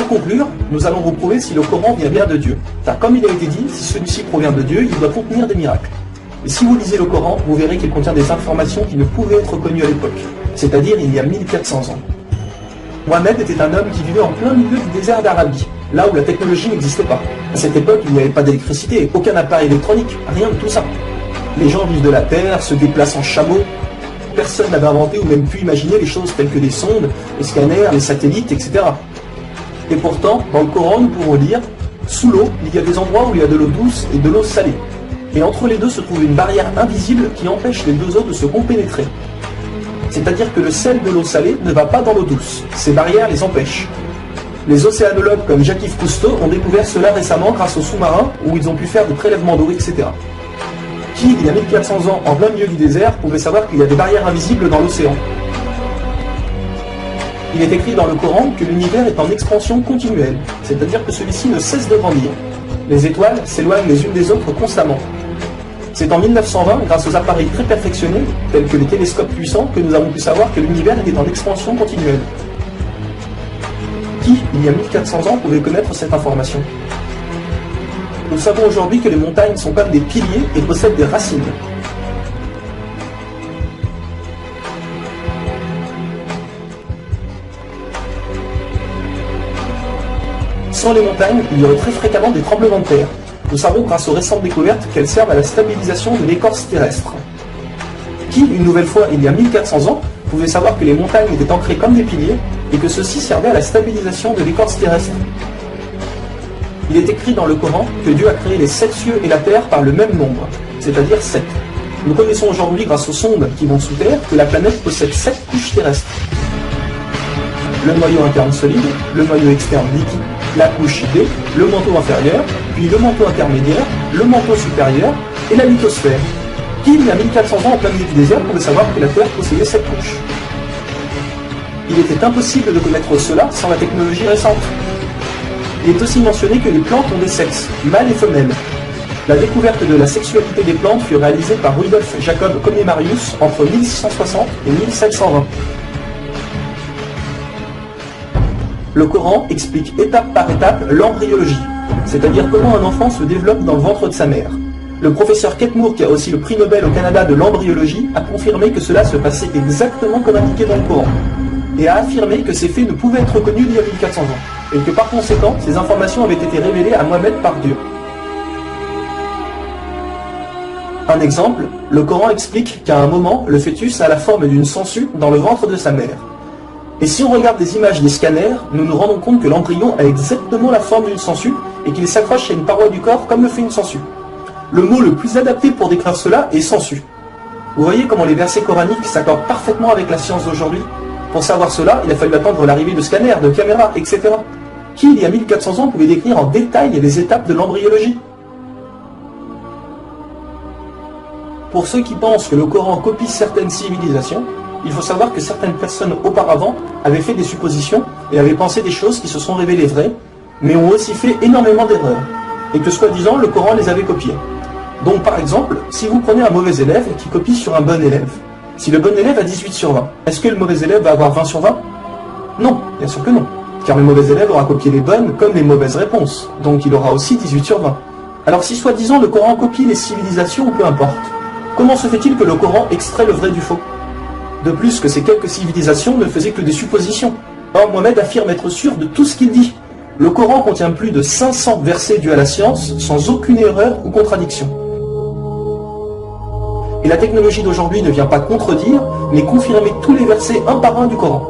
Pour conclure, nous allons vous prouver si le Coran vient bien de Dieu. Car comme il a été dit, si celui-ci provient de Dieu, il doit contenir des miracles. Et si vous lisez le Coran, vous verrez qu'il contient des informations qui ne pouvaient être connues à l'époque, c'est-à-dire il y a 1400 ans. Mohammed était un homme qui vivait en plein milieu du désert d'Arabie, là où la technologie n'existait pas. À cette époque, il n'y avait pas d'électricité, aucun appareil électronique, rien de tout ça. Les gens vivent de la terre, se déplacent en chameau. Personne n'avait inventé ou même pu imaginer les choses telles que des sondes, les scanners, les satellites, etc. Et pourtant, dans le Coran, nous pouvons lire « Sous l'eau, il y a des endroits où il y a de l'eau douce et de l'eau salée. Et entre les deux se trouve une barrière invisible qui empêche les deux eaux de se compénétrer. C'est-à-dire que le sel de l'eau salée ne va pas dans l'eau douce. Ces barrières les empêchent. Les océanologues comme Jacques-Yves Cousteau ont découvert cela récemment grâce aux sous-marins où ils ont pu faire des prélèvements d'eau, etc. Qui, il y a 1400 ans, en plein milieu du désert, pouvait savoir qu'il y a des barrières invisibles dans l'océan? Il est écrit dans le Coran que l'univers est en expansion continuelle, c'est-à-dire que celui-ci ne cesse de grandir. Les étoiles s'éloignent les unes des autres constamment. C'est en 1920, grâce aux appareils très perfectionnés, tels que les télescopes puissants, que nous avons pu savoir que l'univers était en expansion continuelle. Qui, il y a 1400 ans, pouvait connaître cette information? Nous savons aujourd'hui que les montagnes sont comme des piliers et possèdent des racines. Sans les montagnes, il y aurait très fréquemment des tremblements de terre. Nous savons grâce aux récentes découvertes qu'elles servent à la stabilisation de l'écorce terrestre. Qui, une nouvelle fois, il y a 1400 ans, pouvait savoir que les montagnes étaient ancrées comme des piliers et que ceux-ci servaient à la stabilisation de l'écorce terrestre? Il est écrit dans le Coran que Dieu a créé les 7 cieux et la terre par le même nombre, c'est-à-dire 7. Nous connaissons aujourd'hui, grâce aux sondes qui vont sous terre, que la planète possède 7 couches terrestres. Le noyau interne solide, le noyau externe liquide, la couche D, le manteau inférieur, puis le manteau intermédiaire, le manteau supérieur et la lithosphère. Qui, il y a 1400 ans en plein milieu du désert, pouvait savoir que la Terre possédait 7 couches? Il était impossible de connaître cela sans la technologie récente. Il est aussi mentionné que les plantes ont des sexes, mâles et femelles. La découverte de la sexualité des plantes fut réalisée par Rudolf Jacob Comnenarius entre 1660 et 1720. Le Coran explique étape par étape l'embryologie, c'est-à-dire comment un enfant se développe dans le ventre de sa mère. Le professeur Kate Moore, qui a aussi le prix Nobel au Canada de l'embryologie, a confirmé que cela se passait exactement comme indiqué dans le Coran, et a affirmé que ces faits ne pouvaient être connus d'il y a 1400 ans, et que par conséquent, ces informations avaient été révélées à Mohammed par Dieu. Un exemple, le Coran explique qu'à un moment, le fœtus a la forme d'une sangsue dans le ventre de sa mère. Et si on regarde des images des scanners, nous nous rendons compte que l'embryon a exactement la forme d'une sangsue et qu'il s'accroche à une paroi du corps comme le fait une sangsue. Le mot le plus adapté pour décrire cela est sangsue. Vous voyez comment les versets coraniques s'accordent parfaitement avec la science d'aujourd'hui? Pour savoir cela, il a fallu attendre l'arrivée de scanners, de caméras, etc. Qui, il y a 1400 ans, pouvait décrire en détail les étapes de l'embryologie? Pour ceux qui pensent que le Coran copie certaines civilisations, il faut savoir que certaines personnes auparavant avaient fait des suppositions et avaient pensé des choses qui se sont révélées vraies, mais ont aussi fait énormément d'erreurs, et que soi-disant le Coran les avait copiées. Donc par exemple, si vous prenez un mauvais élève qui copie sur un bon élève, si le bon élève a 18 sur 20, est-ce que le mauvais élève va avoir 20 sur 20? Non, bien sûr que non, car le mauvais élève aura copié les bonnes comme les mauvaises réponses, donc il aura aussi 18 sur 20. Alors si soi-disant le Coran copie les civilisations, peu importe, comment se fait-il que le Coran extrait le vrai du faux? De plus que ces quelques civilisations ne faisaient que des suppositions. Or, Mohammed affirme être sûr de tout ce qu'il dit. Le Coran contient plus de 500 versets dus à la science, sans aucune erreur ou contradiction. Et la technologie d'aujourd'hui ne vient pas contredire, mais confirmer tous les versets un par un du Coran.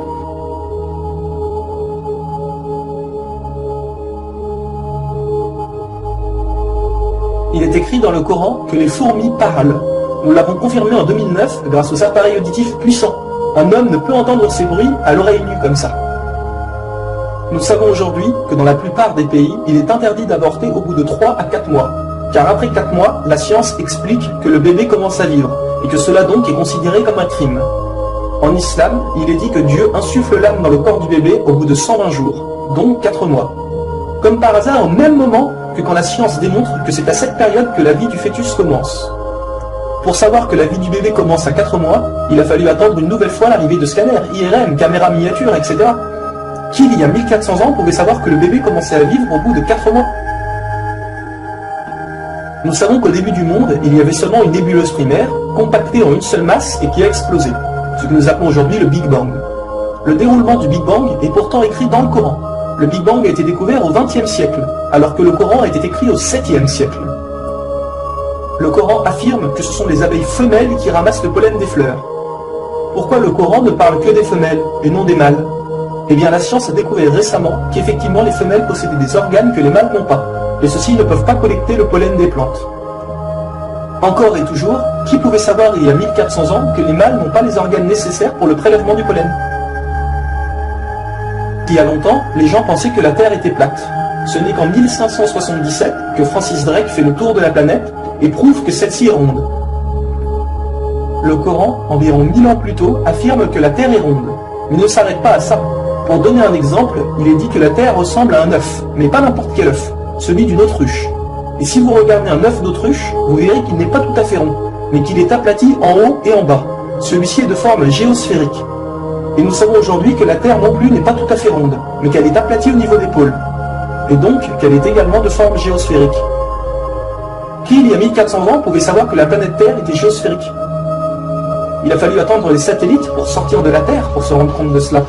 Il est écrit dans le Coran que les fourmis parlent. Nous l'avons confirmé en 2009 grâce aux appareils auditifs puissants. Un homme ne peut entendre ces bruits à l'oreille nue comme ça. Nous savons aujourd'hui que dans la plupart des pays, il est interdit d'avorter au bout de 3 à 4 mois. Car après 4 mois, la science explique que le bébé commence à vivre, et que cela donc est considéré comme un crime. En islam, il est dit que Dieu insuffle l'âme dans le corps du bébé au bout de 120 jours, donc 4 mois. Comme par hasard, au même moment que quand la science démontre que c'est à cette période que la vie du fœtus commence. Pour savoir que la vie du bébé commence à 4 mois, il a fallu attendre une nouvelle fois l'arrivée de scanners, IRM, caméras miniatures, etc. Qui, il y a 1400 ans, pouvait savoir que le bébé commençait à vivre au bout de 4 mois? Nous savons qu'au début du monde, il y avait seulement une nébuleuse primaire, compactée en une seule masse et qui a explosé, ce que nous appelons aujourd'hui le Big Bang. Le déroulement du Big Bang est pourtant écrit dans le Coran. Le Big Bang a été découvert au XXe siècle, alors que le Coran a été écrit au 7e siècle. Le Coran affirme que ce sont les abeilles femelles qui ramassent le pollen des fleurs. Pourquoi le Coran ne parle que des femelles et non des mâles? Eh bien, la science a découvert récemment qu'effectivement les femelles possédaient des organes que les mâles n'ont pas, et ceux-ci ne peuvent pas collecter le pollen des plantes. Encore et toujours, qui pouvait savoir il y a 1400 ans que les mâles n'ont pas les organes nécessaires pour le prélèvement du pollen? Il y a longtemps, les gens pensaient que la Terre était plate. Ce n'est qu'en 1577 que Francis Drake fait le tour de la planète et prouve que celle-ci est ronde. Le Coran, environ 1000 ans plus tôt, affirme que la Terre est ronde, mais ne s'arrête pas à ça. Pour donner un exemple, il est dit que la Terre ressemble à un œuf, mais pas n'importe quel œuf, celui d'une autruche. Et si vous regardez un œuf d'autruche, vous verrez qu'il n'est pas tout à fait rond, mais qu'il est aplati en haut et en bas. Celui-ci est de forme géosphérique. Et nous savons aujourd'hui que la Terre non plus n'est pas tout à fait ronde, mais qu'elle est aplatie au niveau des pôles. Et donc qu'elle est également de forme géosphérique. Qui, il y a 1400 ans, pouvait savoir que la planète Terre était géosphérique? Il a fallu attendre les satellites pour sortir de la Terre pour se rendre compte de cela.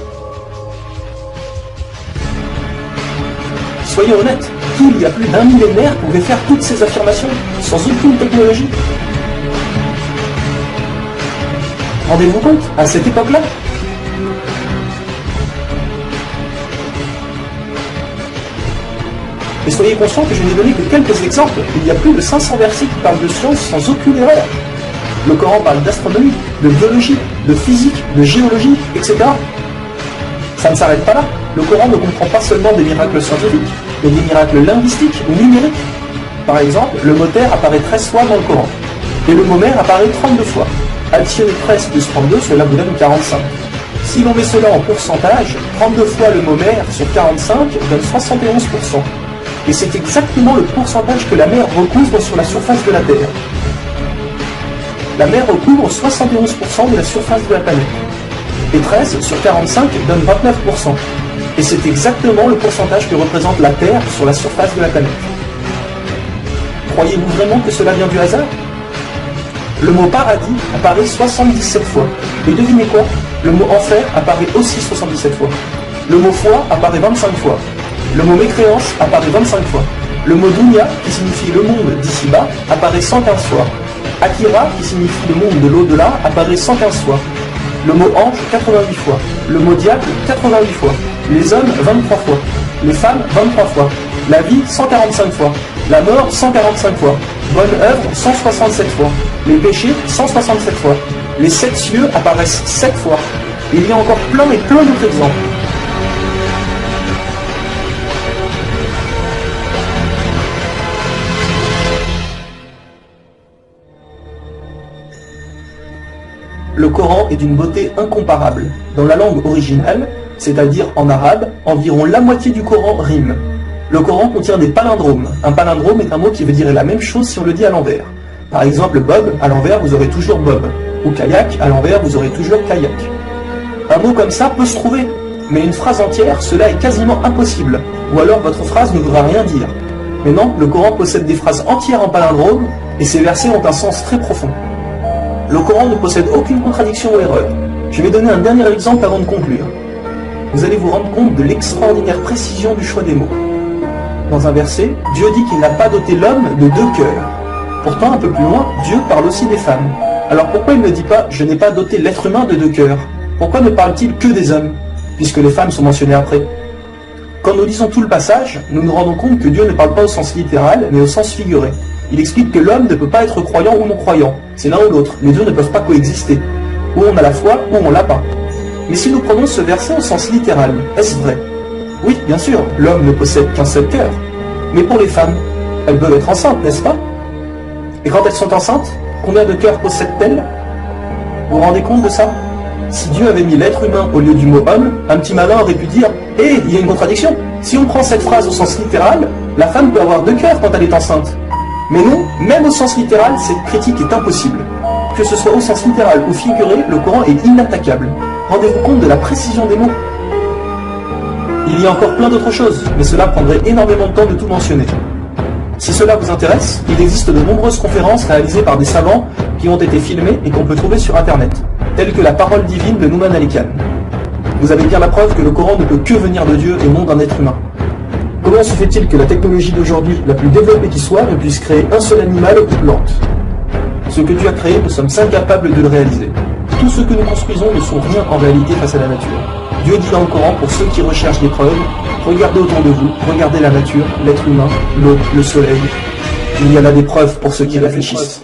Soyons honnêtes, qui, il y a plus d'un millénaire, pouvait faire toutes ces affirmations sans aucune technologie? Rendez-vous compte, à cette époque-là? Et soyez conscients que je n'ai donné que quelques exemples. Il y a plus de 500 versets qui parlent de science sans aucune erreur. Le Coran parle d'astronomie, de biologie, de physique, de géologie, etc. Ça ne s'arrête pas là. Le Coran ne comprend pas seulement des miracles scientifiques, mais des miracles linguistiques ou numériques. Par exemple, le mot terre apparaît 13 fois dans le Coran, et le mot mer apparaît 32 fois. Additionner 13 plus 32, cela vous donne 45. Si l'on met cela en pourcentage, 32 fois le mot mer sur 45 donne 71%. Et c'est exactement le pourcentage que la mer recouvre sur la surface de la Terre. La mer recouvre 71% de la surface de la planète. Et 13 sur 45 donne 29%. Et c'est exactement le pourcentage que représente la Terre sur la surface de la planète. Croyez-vous vraiment que cela vient du hasard? Le mot paradis apparaît 77 fois. Et devinez quoi? Le mot enfer apparaît aussi 77 fois. Le mot foi apparaît 25 fois. Le mot mécréance apparaît 25 fois. Le mot dunya, qui signifie le monde d'ici-bas, apparaît 115 fois. Akira, qui signifie le monde de l'au-delà, apparaît 115 fois. Le mot ange, 88 fois. Le mot diable, 88 fois. Les hommes, 23 fois. Les femmes, 23 fois. La vie, 145 fois. La mort, 145 fois. Bonne œuvre, 167 fois. Les péchés, 167 fois. Les 7 cieux apparaissent 7 fois. Et il y a encore plein et plein d'autres exemples. Le Coran est d'une beauté incomparable. Dans la langue originale, c'est-à-dire en arabe, environ la moitié du Coran rime. Le Coran contient des palindromes. Un palindrome est un mot qui veut dire la même chose si on le dit à l'envers. Par exemple, Bob, à l'envers, vous aurez toujours Bob. Ou kayak, à l'envers, vous aurez toujours kayak. Un mot comme ça peut se trouver, mais une phrase entière, cela est quasiment impossible. Ou alors votre phrase ne voudra rien dire. Mais non, le Coran possède des phrases entières en palindrome, et ces versets ont un sens très profond. Le Coran ne possède aucune contradiction ou erreur. Je vais donner un dernier exemple avant de conclure. Vous allez vous rendre compte de l'extraordinaire précision du choix des mots. Dans un verset, Dieu dit qu'il n'a pas doté l'homme de 2 cœurs. Pourtant, un peu plus loin, Dieu parle aussi des femmes. Alors pourquoi il ne dit pas « je n'ai pas doté l'être humain de 2 cœurs » ? Pourquoi ne parle-t-il que des hommes, puisque les femmes sont mentionnées après ? Quand nous lisons tout le passage, nous nous rendons compte que Dieu ne parle pas au sens littéral, mais au sens figuré. Il explique que l'homme ne peut pas être croyant ou non-croyant. C'est l'un ou l'autre. Les deux ne peuvent pas coexister. Ou on a la foi, ou on l'a pas. Mais si nous prenons ce verset au sens littéral, est-ce vrai? Oui, bien sûr, l'homme ne possède qu'un seul cœur. Mais pour les femmes, elles peuvent être enceintes, n'est-ce pas? Et quand elles sont enceintes, combien de cœurs possèdent-elles? Vous vous rendez compte de ça? Si Dieu avait mis l'être humain au lieu du mot homme, un petit malin aurait pu dire « Hé, il y a une contradiction. Si on prend cette phrase au sens littéral, la femme peut avoir 2 cœurs quand elle est enceinte. » Mais non, même au sens littéral, cette critique est impossible. Que ce soit au sens littéral ou figuré, le Coran est inattaquable. Rendez-vous compte de la précision des mots. Il y a encore plein d'autres choses, mais cela prendrait énormément de temps de tout mentionner. Si cela vous intéresse, il existe de nombreuses conférences réalisées par des savants qui ont été filmées et qu'on peut trouver sur internet, telles que la parole divine de Nouman Ali Khan. Vous avez bien la preuve que le Coran ne peut que venir de Dieu et non d'un être humain. Comment se fait-il que la technologie d'aujourd'hui, la plus développée qui soit, ne puisse créer un seul animal ou plante? Ce que Dieu a créé, nous sommes incapables de le réaliser. Tout ce que nous construisons ne sont rien en réalité face à la nature. Dieu dit dans le Coran, pour ceux qui recherchent des preuves, regardez autour de vous, regardez la nature, l'être humain, l'eau, le soleil. Il y en a des preuves pour ceux qui réfléchissent.